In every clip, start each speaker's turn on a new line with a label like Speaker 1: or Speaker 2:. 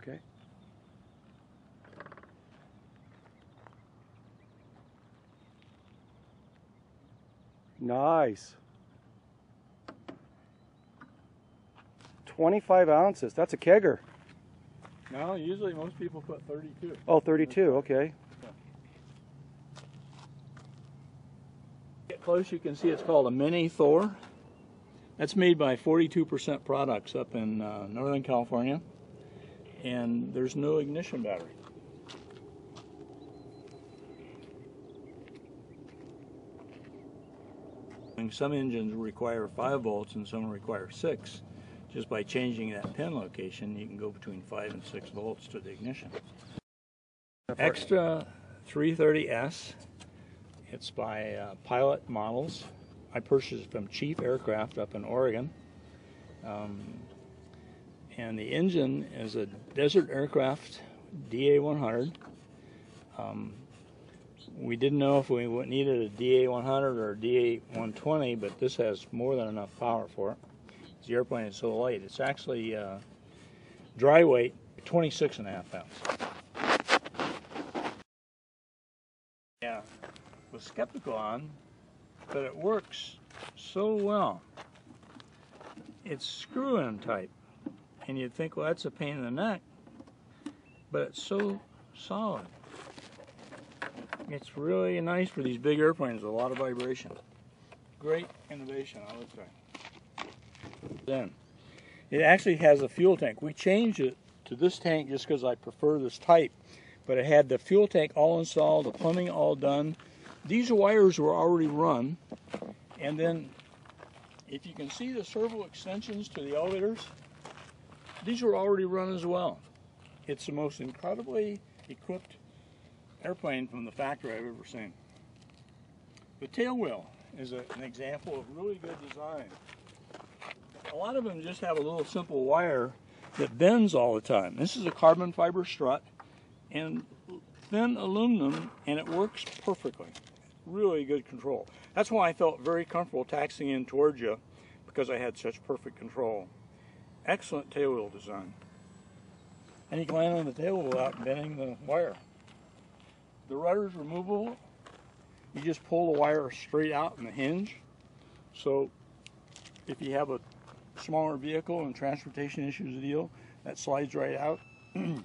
Speaker 1: Okay. Nice. 25 ounces. That's a kegger.
Speaker 2: No, usually most people put 32.
Speaker 1: Oh, 32. Okay.
Speaker 2: Get close, you can see it's called a Mini Thor. That's made by 42% Products up in Northern California, and there's no ignition battery. Some engines require 5 volts and some require 6. Just by changing that pin location, you can go between 5 and 6 volts to the ignition. Extra 330S. It's by Pilot Models. I purchased it from Chief Aircraft up in Oregon. And the engine is a Desert Aircraft DA100. We didn't know if we needed a DA100 or a DA120, but this has more than enough power for it. The airplane is so light. It's actually dry weight 26.5 pounds. Yeah, was skeptical on, but it works so well. It's screw-in type, and you'd think, well, that's a pain in the neck, but it's so solid. It's really nice for these big airplanes with a lot of vibration. Great innovation, I would say. Then, it actually has a fuel tank. We changed it to this tank just because I prefer this type, but it had the fuel tank all installed, the plumbing all done. These wires were already run, and then if you can see the servo extensions to the elevators, these were already run as well. It's the most incredibly equipped airplane from the factory I've ever seen. The tail wheel is an example of really good design. A lot of them just have a little simple wire that bends all the time. This is a carbon fiber strut and thin aluminum, and it works perfectly. Really good control. That's why I felt very comfortable taxiing in towards you, because I had such perfect control. Excellent tail wheel design. And you can land on the tail wheel without bending the wire. The rudder's removable. You just pull the wire straight out in the hinge. So if you have a smaller vehicle and transportation issues deal, that slides right out. And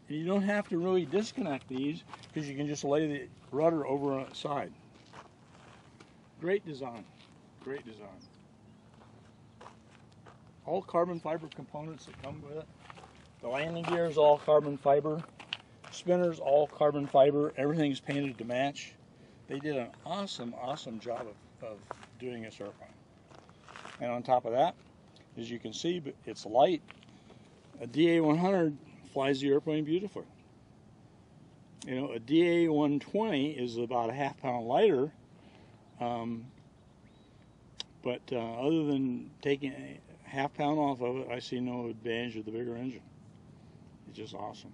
Speaker 2: you don't have to really disconnect these, because you can just lay the rudder over on its side. Great design. Great design. All carbon fiber components that come with it. The landing gear is all carbon fiber. Spinners all carbon fiber. Everything's painted to match. They did an awesome, awesome job of doing this airplane. And on top of that, as you can see, it's light. A DA100 flies the airplane beautifully. You know, a DA120 is about a ½ pound lighter, but other than taking a ½ pound off of it, I see no advantage of the bigger engine. It's just awesome.